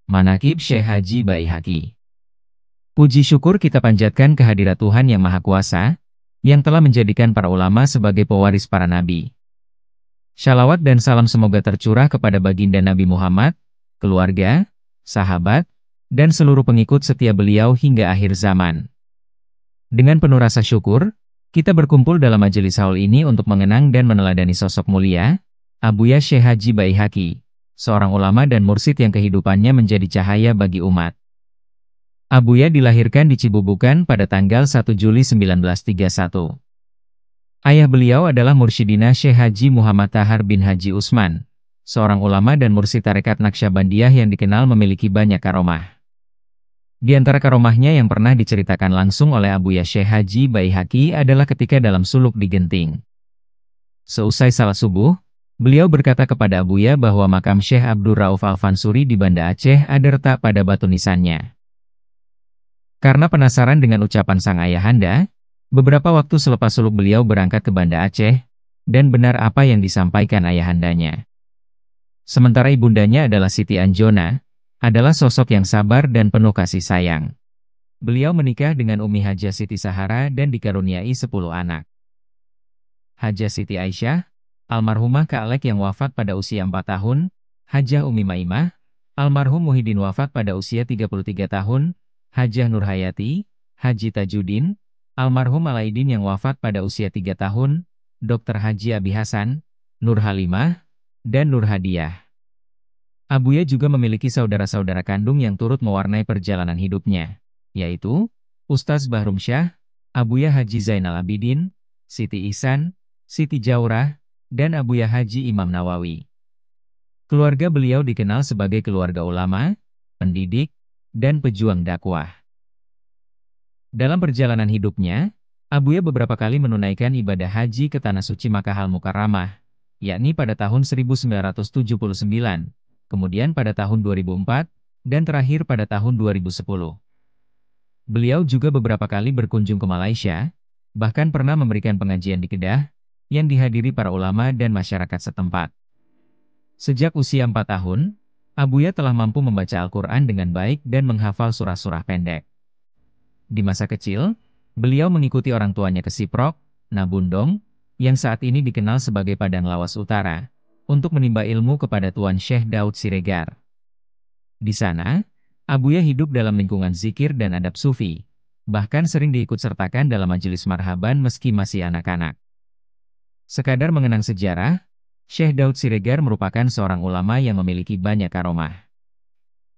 Manaqib Syekh Haji Baihaqi. Puji syukur kita panjatkan kehadirat Tuhan Yang Maha Kuasa, yang telah menjadikan para ulama sebagai pewaris para nabi. Shalawat dan salam semoga tercurah kepada baginda Nabi Muhammad, keluarga, sahabat, dan seluruh pengikut setia beliau hingga akhir zaman. Dengan penuh rasa syukur, kita berkumpul dalam majelis haul ini untuk mengenang dan meneladani sosok mulia, Abuya Syekh Haji Baihaqi, seorang ulama dan mursyid yang kehidupannya menjadi cahaya bagi umat. Abuya dilahirkan di Cibubukan pada tanggal 1 Juli 1931. Ayah beliau adalah Mursyidina Syekh Haji Muhammad Tahar bin Haji Usman, seorang ulama dan mursyid tarekat Naqsyabandiyah yang dikenal memiliki banyak karomah. Di antara karomahnya yang pernah diceritakan langsung oleh Abuya Syekh Haji Baihaqi adalah ketika dalam suluk di Genting. Seusai salat subuh, beliau berkata kepada Abuya bahwa makam Syekh Abdur Rauf Al-Fansuri di Banda Aceh ada retak pada batu nisannya. Karena penasaran dengan ucapan sang ayahanda, beberapa waktu selepas suluk beliau berangkat ke Banda Aceh, dan benar apa yang disampaikan ayahandanya. Sementara ibundanya adalah Siti Anjona, adalah sosok yang sabar dan penuh kasih sayang. Beliau menikah dengan Umi Hajah Siti Sahara dan dikaruniai 10 anak. Hajah Siti Aisyah, almarhumah Ka'lek yang wafat pada usia 4 tahun, Hajah Umi Maimah, almarhum Muhyiddin wafat pada usia 33 tahun, Hajah Nurhayati, Haji Tajuddin, almarhum Alaidin yang wafat pada usia 3 tahun, Dr. Haji Abi Hasan, Nur Halimah, dan Nur Hadiah. Abuya juga memiliki saudara-saudara kandung yang turut mewarnai perjalanan hidupnya, yaitu Ustaz Bahrum Syah, Abuya Haji Zainal Abidin, Siti Ihsan, Siti Jaurah, dan Abuya Haji Imam Nawawi. Keluarga beliau dikenal sebagai keluarga ulama, pendidik, dan pejuang dakwah. Dalam perjalanan hidupnya, Abuya beberapa kali menunaikan ibadah haji ke Tanah Suci Makkah Al-Mukarramah, yakni pada tahun 1979, kemudian pada tahun 2004, dan terakhir pada tahun 2010. Beliau juga beberapa kali berkunjung ke Malaysia, bahkan pernah memberikan pengajian di Kedah, yang dihadiri para ulama dan masyarakat setempat. Sejak usia 4 tahun, Abuya telah mampu membaca Al-Quran dengan baik dan menghafal surah-surah pendek. Di masa kecil, beliau mengikuti orang tuanya ke Siprok, Nabundong, yang saat ini dikenal sebagai Padang Lawas Utara, untuk menimba ilmu kepada Tuan Syekh Daud Siregar. Di sana, Abuya hidup dalam lingkungan zikir dan adab sufi, bahkan sering diikut-sertakan dalam majelis marhaban meski masih anak-anak. Sekadar mengenang sejarah, Syekh Daud Siregar merupakan seorang ulama yang memiliki banyak karomah.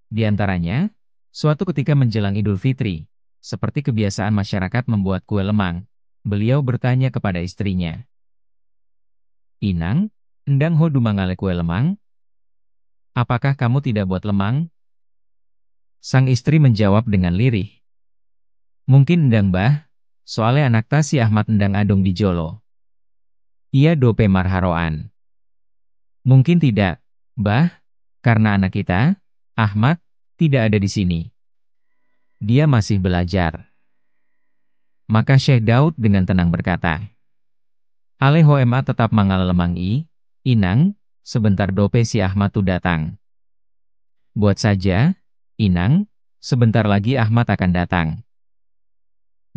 Di antaranya, suatu ketika menjelang Idul Fitri, seperti kebiasaan masyarakat membuat kue lemang, beliau bertanya kepada istrinya, "Inang, endang ho dumangale kue lemang? Apakah kamu tidak buat lemang?" Sang istri menjawab dengan lirih, "Mungkin endang bah, soalnya anak ta si Ahmad endang adong di Jolo. Ia dope marharoan." "Mungkin tidak, Bah, karena anak kita, Ahmad, tidak ada di sini. Dia masih belajar." Maka Syekh Daud dengan tenang berkata, "Aleho ema tetap mangal lemang Inang, sebentar dope si Ahmad tu datang." "Buat saja, Inang, sebentar lagi Ahmad akan datang."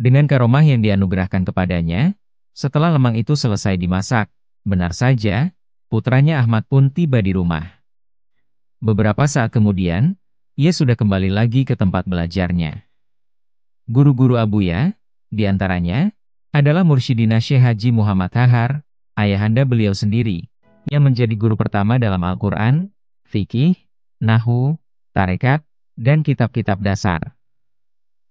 Dengan karomah yang dianugerahkan kepadanya, setelah lemang itu selesai dimasak, benar saja, putranya Ahmad pun tiba di rumah. Beberapa saat kemudian, ia sudah kembali lagi ke tempat belajarnya. Guru-guru Abuya, di antaranya, adalah Mursyidina Syekh Haji Muhammad Tahar, ayahanda beliau sendiri, yang menjadi guru pertama dalam Al-Quran, fikih, nahwu, tarekat, dan kitab-kitab dasar.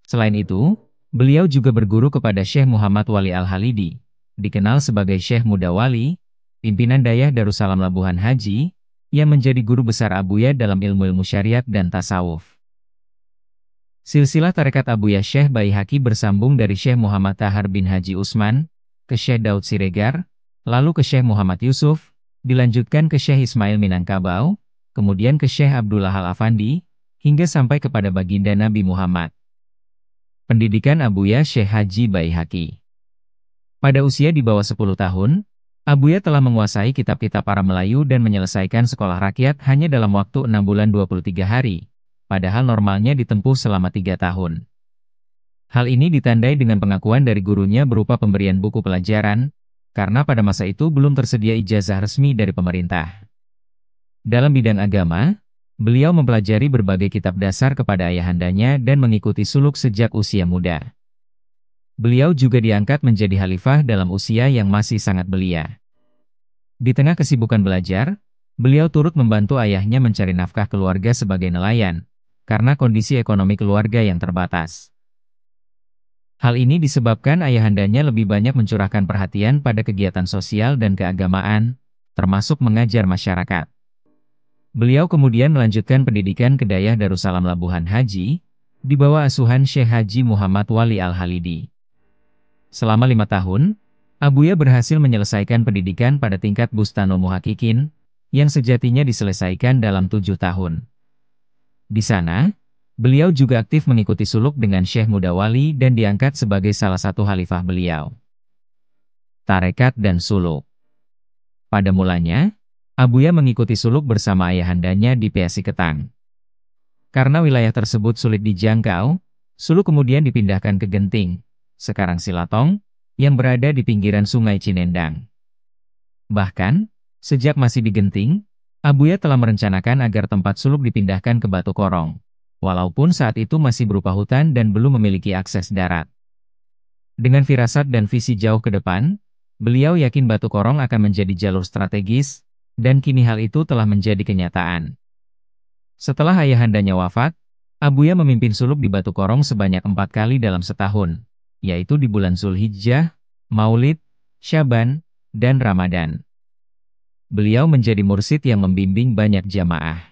Selain itu, beliau juga berguru kepada Syekh Muhammad Wali Al-Halidi, dikenal sebagai Syekh Muda Wali, pimpinan Dayah Darussalam Labuhan Haji, yang menjadi guru besar Abuya dalam ilmu-ilmu syariat dan tasawuf. Silsilah tarekat Abuya Syekh Baihaqi bersambung dari Syekh Muhammad Tahar bin Haji Usman, ke Syekh Daud Siregar, lalu ke Syekh Muhammad Yusuf, dilanjutkan ke Syekh Ismail Minangkabau, kemudian ke Syekh Abdullah Al-Afandi, hingga sampai kepada baginda Nabi Muhammad. Pendidikan Abuya Syekh Haji Baihaqi. Pada usia di bawah 10 tahun, Abuya telah menguasai kitab-kitab Arab Melayu dan menyelesaikan sekolah rakyat hanya dalam waktu 6 bulan 23 hari, padahal normalnya ditempuh selama 3 tahun. Hal ini ditandai dengan pengakuan dari gurunya berupa pemberian buku pelajaran, karena pada masa itu belum tersedia ijazah resmi dari pemerintah. Dalam bidang agama, beliau mempelajari berbagai kitab dasar kepada ayahandanya dan mengikuti suluk sejak usia muda. Beliau juga diangkat menjadi khalifah dalam usia yang masih sangat belia. Di tengah kesibukan belajar, beliau turut membantu ayahnya mencari nafkah keluarga sebagai nelayan, karena kondisi ekonomi keluarga yang terbatas. Hal ini disebabkan ayahandanya lebih banyak mencurahkan perhatian pada kegiatan sosial dan keagamaan, termasuk mengajar masyarakat. Beliau kemudian melanjutkan pendidikan ke Dayah Darussalam Labuhan Haji, di bawah asuhan Syekh Haji Muhammad Wali Al-Halidi. Selama 5 tahun, Abuya berhasil menyelesaikan pendidikan pada tingkat Bustanul Muhaqqiqin, yang sejatinya diselesaikan dalam 7 tahun. Di sana, beliau juga aktif mengikuti suluk dengan Syekh Mudawali dan diangkat sebagai salah satu khalifah beliau. Tarekat dan suluk. Pada mulanya, Abuya mengikuti suluk bersama ayahandanya di Piasi Ketang. Karena wilayah tersebut sulit dijangkau, suluk kemudian dipindahkan ke Genting, sekarang Silatong, yang berada di pinggiran Sungai Cinendang. Bahkan, sejak masih di Genting, Abuya telah merencanakan agar tempat suluk dipindahkan ke Batu Korong, walaupun saat itu masih berupa hutan dan belum memiliki akses darat. Dengan firasat dan visi jauh ke depan, beliau yakin Batu Korong akan menjadi jalur strategis, dan kini hal itu telah menjadi kenyataan. Setelah ayahandanya wafat, Abuya memimpin suluk di Batu Korong sebanyak 4 kali dalam setahun, yaitu di bulan Zulhijjah, Maulid, Syaban, dan Ramadan. Beliau menjadi mursyid yang membimbing banyak jamaah.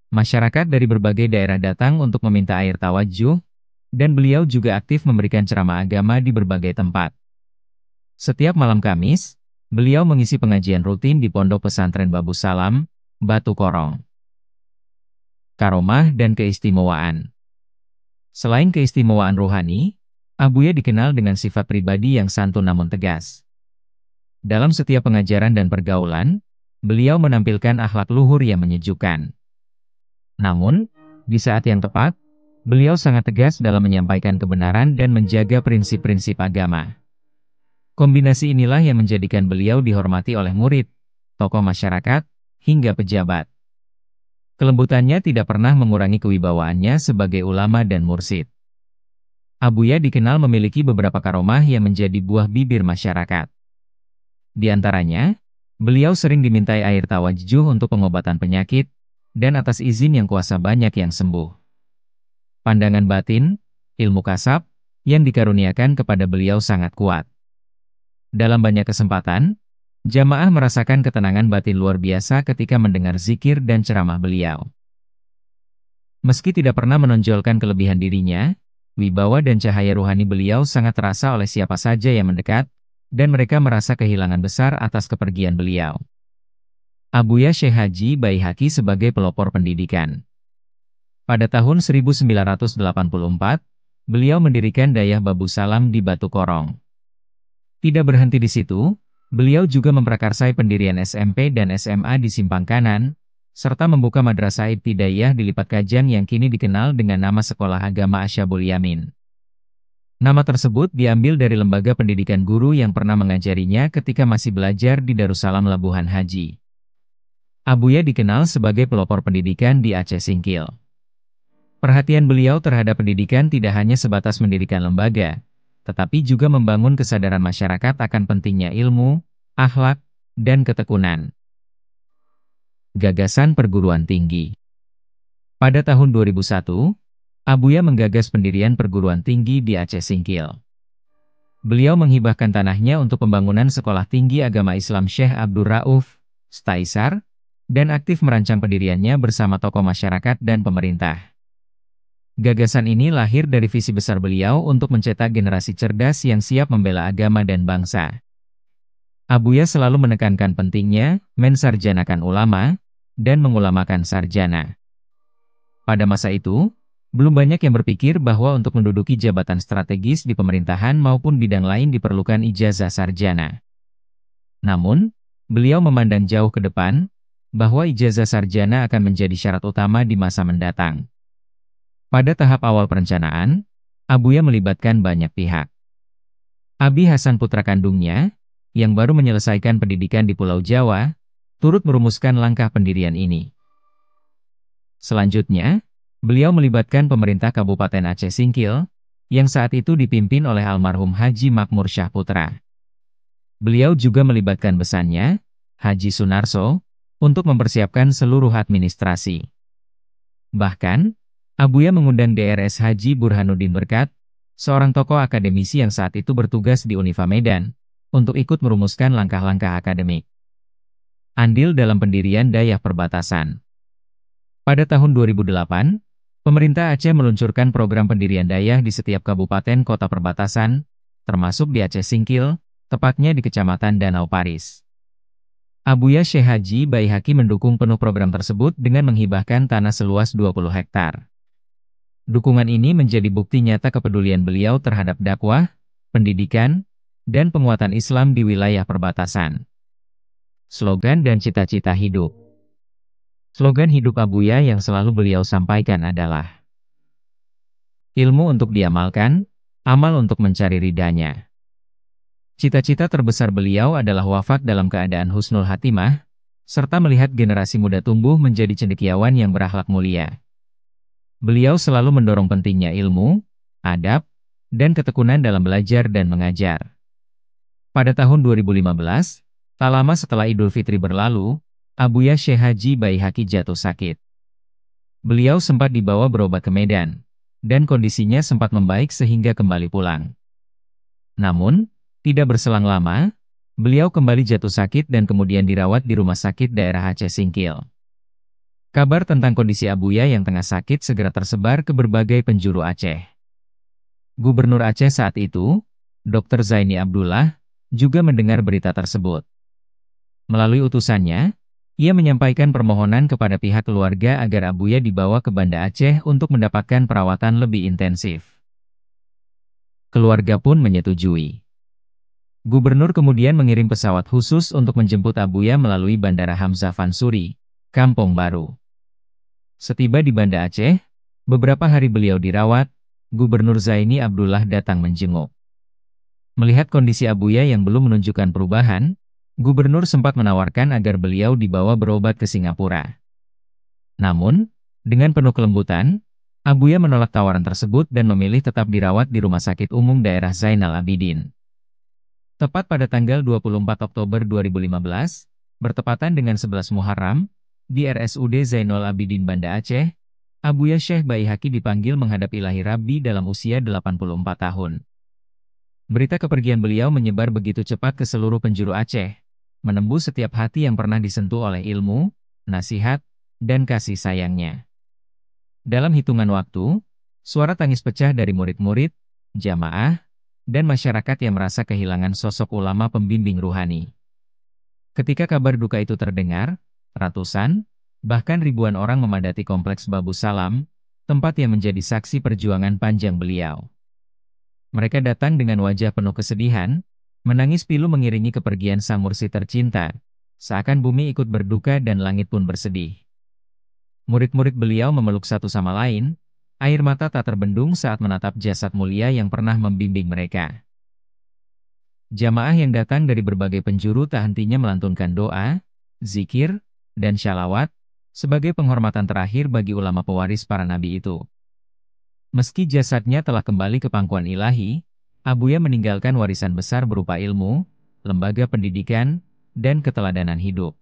Masyarakat dari berbagai daerah datang untuk meminta air tawajuh, dan beliau juga aktif memberikan ceramah agama di berbagai tempat. Setiap malam Kamis, beliau mengisi pengajian rutin di Pondok Pesantren Babu Salam, Batu Korong. Karomah dan keistimewaan. Selain keistimewaan rohani, Abuya dikenal dengan sifat pribadi yang santun namun tegas. Dalam setiap pengajaran dan pergaulan, beliau menampilkan akhlak luhur yang menyejukkan. Namun, di saat yang tepat, beliau sangat tegas dalam menyampaikan kebenaran dan menjaga prinsip-prinsip agama. Kombinasi inilah yang menjadikan beliau dihormati oleh murid, tokoh masyarakat, hingga pejabat. Kelembutannya tidak pernah mengurangi kewibawaannya sebagai ulama dan mursyid. Abuya dikenal memiliki beberapa karomah yang menjadi buah bibir masyarakat. Di antaranya, beliau sering dimintai air tawajuh untuk pengobatan penyakit, dan atas izin yang kuasa banyak yang sembuh. Pandangan batin, ilmu kasab, yang dikaruniakan kepada beliau sangat kuat. Dalam banyak kesempatan, jamaah merasakan ketenangan batin luar biasa ketika mendengar zikir dan ceramah beliau. Meski tidak pernah menonjolkan kelebihan dirinya, wibawa dan cahaya ruhani beliau sangat terasa oleh siapa saja yang mendekat, dan mereka merasa kehilangan besar atas kepergian beliau. Abuya Syekh Haji Baihaqi sebagai pelopor pendidikan. Pada tahun 1984, beliau mendirikan Dayah Babu Salam di Batu Korong. Tidak berhenti di situ, beliau juga memprakarsai pendirian SMP dan SMA di Simpang Kanan, serta membuka Madrasah Ibtidaiyah di Lipat Kajan yang kini dikenal dengan nama Sekolah Agama Asyabul Yamin. Nama tersebut diambil dari lembaga pendidikan guru yang pernah mengajarinya ketika masih belajar di Darussalam Labuhan Haji. Abuya dikenal sebagai pelopor pendidikan di Aceh Singkil. Perhatian beliau terhadap pendidikan tidak hanya sebatas mendirikan lembaga, tetapi juga membangun kesadaran masyarakat akan pentingnya ilmu, akhlak, dan ketekunan. Gagasan perguruan tinggi. Pada tahun 2001, Abuya menggagas pendirian perguruan tinggi di Aceh Singkil. Beliau menghibahkan tanahnya untuk pembangunan Sekolah Tinggi Agama Islam Syekh Abdur Rauf, Staisar, dan aktif merancang pendiriannya bersama tokoh masyarakat dan pemerintah. Gagasan ini lahir dari visi besar beliau untuk mencetak generasi cerdas yang siap membela agama dan bangsa. Abuya selalu menekankan pentingnya mensarjanakan ulama dan mengulamakan sarjana. Pada masa itu, belum banyak yang berpikir bahwa untuk menduduki jabatan strategis di pemerintahan maupun bidang lain diperlukan ijazah sarjana. Namun, beliau memandang jauh ke depan, bahwa ijazah sarjana akan menjadi syarat utama di masa mendatang, Pada tahap awal perencanaan, Abuya melibatkan banyak pihak. Abi Hasan putra kandungnya, yang baru menyelesaikan pendidikan di Pulau Jawa, turut merumuskan langkah pendirian ini. Selanjutnya, beliau melibatkan pemerintah Kabupaten Aceh Singkil, yang saat itu dipimpin oleh almarhum Haji Makmur Syah Putra. Beliau juga melibatkan besannya, Haji Sunarso, untuk mempersiapkan seluruh administrasi. Bahkan, Abuya mengundang DRS Haji Burhanuddin Berkat, seorang tokoh akademisi yang saat itu bertugas di Unifa Medan, untuk ikut merumuskan langkah-langkah akademik. Andil dalam pendirian daerah perbatasan. Pada tahun 2008, pemerintah Aceh meluncurkan program pendirian daerah di setiap kabupaten kota perbatasan, termasuk di Aceh Singkil, tepatnya di Kecamatan Danau Paris. Abuya Syekh Haji Baihaqi mendukung penuh program tersebut dengan menghibahkan tanah seluas 20 hektar. Dukungan ini menjadi bukti nyata kepedulian beliau terhadap dakwah, pendidikan, dan penguatan Islam di wilayah perbatasan. Slogan dan cita-cita hidup. Slogan hidup Abuya yang selalu beliau sampaikan adalah ilmu untuk diamalkan, amal untuk mencari ridhanya. Cita-cita terbesar beliau adalah wafat dalam keadaan husnul hatimah, serta melihat generasi muda tumbuh menjadi cendekiawan yang berakhlak mulia. Beliau selalu mendorong pentingnya ilmu, adab, dan ketekunan dalam belajar dan mengajar. Pada tahun 2015, tak lama setelah Idul Fitri berlalu, Abuya Syekh Haji Baihaqi jatuh sakit. Beliau sempat dibawa berobat ke Medan, dan kondisinya sempat membaik sehingga kembali pulang. Namun, tidak berselang lama, beliau kembali jatuh sakit dan kemudian dirawat di rumah sakit daerah Aceh Singkil. Kabar tentang kondisi Abuya yang tengah sakit segera tersebar ke berbagai penjuru Aceh. Gubernur Aceh saat itu, Dr. Zaini Abdullah, juga mendengar berita tersebut. Melalui utusannya, ia menyampaikan permohonan kepada pihak keluarga agar Abuya dibawa ke Banda Aceh untuk mendapatkan perawatan lebih intensif. Keluarga pun menyetujui. Gubernur kemudian mengirim pesawat khusus untuk menjemput Abuya melalui Bandara Hamzah Fansuri, Kampung Baru. Setiba di Banda Aceh, beberapa hari beliau dirawat, Gubernur Zaini Abdullah datang menjenguk. Melihat kondisi Abuya yang belum menunjukkan perubahan, Gubernur sempat menawarkan agar beliau dibawa berobat ke Singapura. Namun, dengan penuh kelembutan, Abuya menolak tawaran tersebut dan memilih tetap dirawat di Rumah Sakit Umum Daerah Zainal Abidin. Tepat pada tanggal 24 Oktober 2015, bertepatan dengan 11 Muharram, di RSUD Zainal Abidin Banda Aceh, Abuya Syekh Baihaqi dipanggil menghadap Ilahi Rabbi dalam usia 84 tahun. Berita kepergian beliau menyebar begitu cepat ke seluruh penjuru Aceh, menembus setiap hati yang pernah disentuh oleh ilmu, nasihat, dan kasih sayangnya. Dalam hitungan waktu, suara tangis pecah dari murid-murid, jamaah, dan masyarakat yang merasa kehilangan sosok ulama pembimbing ruhani. Ketika kabar duka itu terdengar, ratusan, bahkan ribuan orang memadati kompleks Babu Salam, tempat yang menjadi saksi perjuangan panjang beliau. Mereka datang dengan wajah penuh kesedihan, menangis pilu mengiringi kepergian sang mursyid tercinta, seakan bumi ikut berduka dan langit pun bersedih. Murid-murid beliau memeluk satu sama lain, air mata tak terbendung saat menatap jasad mulia yang pernah membimbing mereka. Jamaah yang datang dari berbagai penjuru tak hentinya melantunkan doa, zikir, dan syalawat, sebagai penghormatan terakhir bagi ulama pewaris para nabi itu. Meski jasadnya telah kembali ke pangkuan ilahi, Abuya meninggalkan warisan besar berupa ilmu, lembaga pendidikan, dan keteladanan hidup.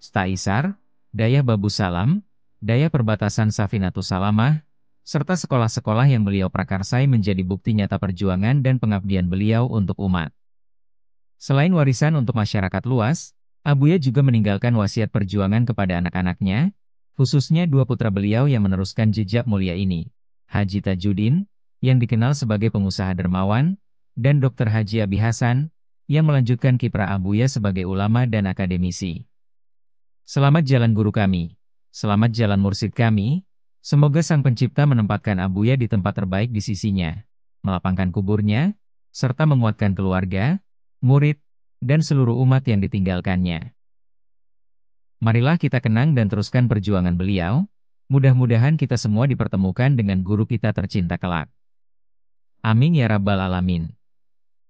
Staisar, Dayah Babu Salam, Dayah Perbatasan Safinatus Salamah, serta sekolah-sekolah yang beliau prakarsai menjadi bukti nyata perjuangan dan pengabdian beliau untuk umat. Selain warisan untuk masyarakat luas, Abuya juga meninggalkan wasiat perjuangan kepada anak-anaknya, khususnya dua putra beliau yang meneruskan jejak mulia ini, Haji Tajuddin, yang dikenal sebagai pengusaha dermawan, dan Dr. Haji Abi Hasan, yang melanjutkan kiprah Abuya sebagai ulama dan akademisi. Selamat jalan guru kami, selamat jalan mursyid kami, semoga Sang Pencipta menempatkan Abuya di tempat terbaik di sisinya, melapangkan kuburnya, serta menguatkan keluarga, murid, dan seluruh umat yang ditinggalkannya. Marilah kita kenang dan teruskan perjuangan beliau, Mudah-mudahan kita semua dipertemukan dengan guru kita tercinta kelak. Amin ya rabbal alamin.